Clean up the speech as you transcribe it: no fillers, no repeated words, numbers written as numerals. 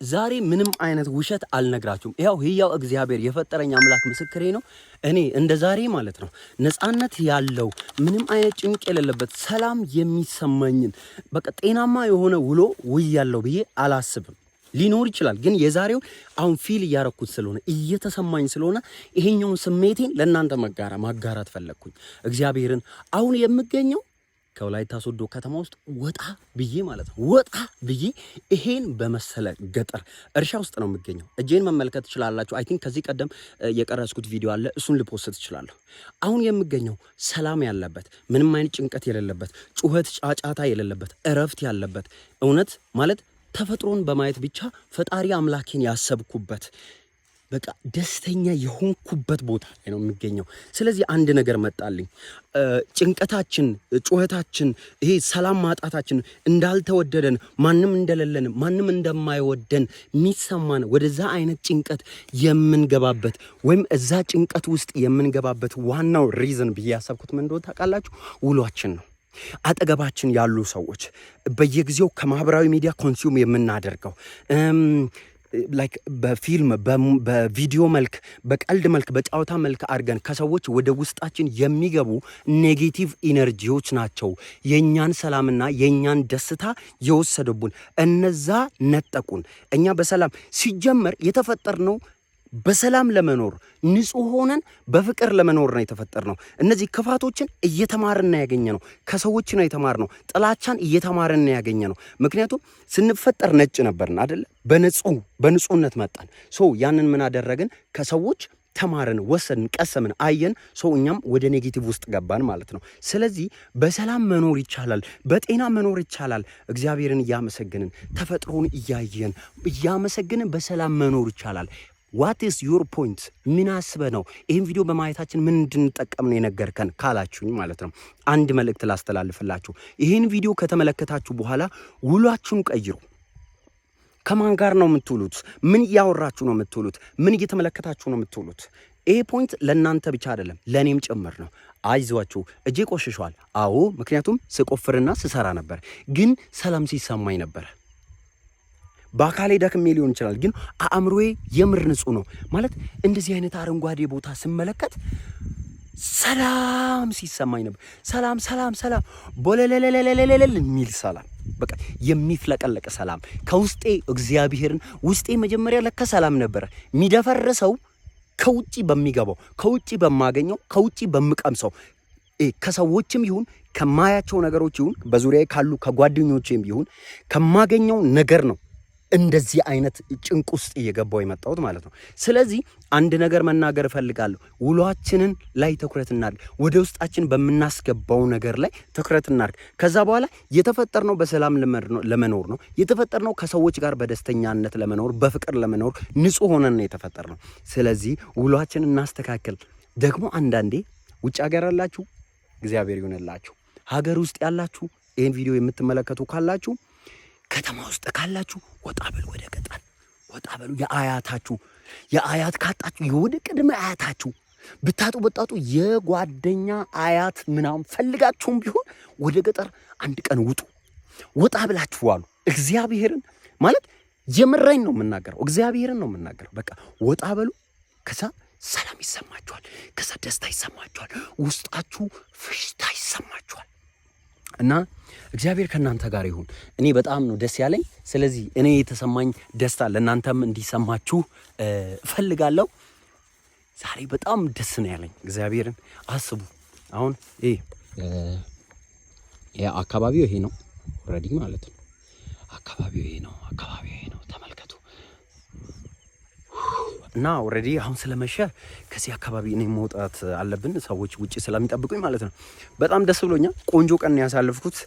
ዛሬ ምንም አይነት ውሸት አልነግራችሁም። ያው ህያው እግዚአብሔር የፈጠረኝ አምላክ ምስክሬ ነው። እኔ እንደ ዛሬ ማለት ነው ነፃነት ያለው ምንም አይነት ጭንቅ የሌለበት ሰላም የሚሰማኝን በቃ ጤናማ የሆነ ውሎ ውያለው ብዬ አላስብም። ሊኖር ይችላል ግን የዛሬው አሁን ፊል እያረኩት ስለሆነ እየተሰማኝ ስለሆነ ይሄኛውን ስሜቴን ለእናንተ ማጋራት ፈለግኩኝ። እግዚአብሔርን አሁን የምገኘው ከወላይታ ሶዶ ከተማ ውስጥ ወጣ ብዬ ማለት ነው ወጣ ብዬ ይሄን በመሰለ ገጠር እርሻ ውስጥ ነው የምገኘው። እጄን መመልከት ትችላላችሁ። አይ ቲንክ ከዚህ ቀደም የቀረስኩት ቪዲዮ አለ፣ እሱን ልፖስት እችላለሁ። አሁን የምገኘው ሰላም ያለበት ምንም አይነት ጭንቀት የሌለበት ጩኸት ጫጫታ የሌለበት እረፍት ያለበት እውነት ማለት ተፈጥሮን በማየት ብቻ ፈጣሪ አምላኬን ያሰብኩበት በቃ ደስተኛ የሆንኩበት ቦታ ላይ ነው የሚገኘው። ስለዚህ አንድ ነገር መጣልኝ። ጭንቀታችን፣ ጩኸታችን፣ ይሄ ሰላም ማጣታችን እንዳልተወደደን ማንም እንደሌለን ማንም እንደማይወደን የሚሰማን ወደዛ አይነት ጭንቀት የምንገባበት ወይም እዛ ጭንቀት ውስጥ የምንገባበት ዋናው ሪዝን ብዬ ያሰብኩት ምን እንደሆነ ታውቃላችሁ? ውሏችን ነው። አጠገባችን ያሉ ሰዎች በየጊዜው ከማህበራዊ ሚዲያ ኮንሱም የምናደርገው ላይክ በፊልም በቪዲዮ መልክ በቀልድ መልክ በጫወታ መልክ አድርገን ከሰዎች ወደ ውስጣችን የሚገቡ ኔጌቲቭ ኢነርጂዎች ናቸው የኛን ሰላምና የኛን ደስታ የወሰዱብን። እነዛ ነጠቁን። እኛ በሰላም ሲጀመር የተፈጠርነው በሰላም ለመኖር ንጹህ ሆነን በፍቅር ለመኖር ነው የተፈጠርነው። እነዚህ ክፋቶችን እየተማርን ያገኘነው ከሰዎች ነው የተማርነው። ጥላቻን እየተማርን ያገኘነው። ምክንያቱም ስንፈጠር ነጭ ነበርን አይደል? በንጹህነት መጣን። ያንን ምን አደረግን? ከሰዎች ተማርን፣ ወሰድን፣ ቀሰምን፣ አየን። እኛም ወደ ኔጌቲቭ ውስጥ ገባን ማለት ነው። ስለዚህ በሰላም መኖር ይቻላል፣ በጤና መኖር ይቻላል። እግዚአብሔርን እያመሰግንን ተፈጥሮን እያመሰግንን በሰላም መኖር ይቻላል። ዋት ኢዝ ዩር ፖይንት? ምን አስበህ ነው ይህን ቪዲዮ በማየታችን ምን እንድንጠቀም ነው የነገርከን ካላችሁኝ ማለት ነው አንድ መልእክት ላስተላልፍላችሁ። ይህን ቪዲዮ ከተመለከታችሁ በኋላ ውሏችሁን ቀይሩ። ከማን ጋር ነው የምትውሉት? ምን እያወራችሁ ነው የምትውሉት? ምን እየተመለከታችሁ ነው የምትውሉት? ይሄ ፖይንት ለእናንተ ብቻ አይደለም ለእኔም ጭምር ነው። አይዟችሁ፣ እጄ ቆሽሿል። አዎ፣ ምክንያቱም ስቆፍርና ስሰራ ነበር፣ ግን ሰላም ሲሰማኝ ነበር። በአካሌ ደክሜ ሊሆን ይችላል፣ ግን አእምሮዬ የምር ንጹህ ነው ማለት እንደዚህ አይነት አረንጓዴ ቦታ ስመለከት ሰላም ሲሰማኝ ነበር። ሰላም ሰላም ሰላም ቦለለለለለለል የሚል ሰላም፣ በቃ የሚፍለቀለቅ ሰላም ከውስጤ እግዚአብሔርን ውስጤ መጀመሪያ ለካ ሰላም ነበር የሚደፈርሰው ከውጪ በሚገባው ከውጪ በማገኘው ከውጪ በምቀምሰው ከሰዎችም ይሁን ከማያቸው ነገሮች ይሁን በዙሪያዬ ካሉ ከጓደኞቼም ይሁን ከማገኘው ነገር ነው እንደዚህ አይነት ጭንቅ ውስጥ እየገባው የመጣሁት ማለት ነው። ስለዚህ አንድ ነገር መናገር እፈልጋለሁ። ውሏችንን ላይ ትኩረት እናድርግ። ወደ ውስጣችን በምናስገባው ነገር ላይ ትኩረት እናድርግ። ከዛ በኋላ የተፈጠርነው በሰላም ለመኖር ነው። የተፈጠርነው ከሰዎች ጋር በደስተኛነት ለመኖር በፍቅር ለመኖር ንጹህ ሆነን ነው የተፈጠርነው። ስለዚህ ውሏችንን እናስተካክል። ደግሞ አንዳንዴ ውጭ ሀገር ያላችሁ እግዚአብሔር ይሁንላችሁ፣ ሀገር ውስጥ ያላችሁ ይህን ቪዲዮ የምትመለከቱ ካላችሁ ከተማ ውስጥ ካላችሁ ወጣ በሉ፣ ወደ ገጠር ወጣ በሉ። የአያት ካጣችሁ የወደ ቅድመ አያታችሁ ብታጡ የጓደኛ አያት ምናምን ፈልጋችሁም ቢሆን ወደ ገጠር አንድ ቀን ውጡ። ወጣ ብላችሁ ዋሉ። እግዚአብሔርን ማለት የምራኝ ነው የምናገረው፣ እግዚአብሔርን ነው የምናገረው። በቃ ወጣ በሉ። ከዛ ሰላም ይሰማችኋል፣ ከዛ ደስታ ይሰማችኋል፣ ውስጣችሁ ፍሽታ ይሰማችኋል። እና እግዚአብሔር ከናንተ ጋር ይሁን። እኔ በጣም ነው ደስ ያለኝ። ስለዚህ እኔ የተሰማኝ ደስታ ለናንተም እንዲሰማችሁ እፈልጋለሁ። ዛሬ በጣም ደስ ነው ያለኝ። እግዚአብሔርን አስቡ። አሁን አካባቢው ይሄ ነው ኦሬዲ ማለት ነው። አካባቢው ይሄ ነው። ተመልከቱ። እና ኦሬዲ አሁን ስለመሸ ከዚህ አካባቢ እኔ መውጣት አለብን፣ ሰዎች ውጪ ስለሚጠብቁኝ ማለት ነው። በጣም ደስ ብሎኛል። ቆንጆ ቀን ያሳለፍኩት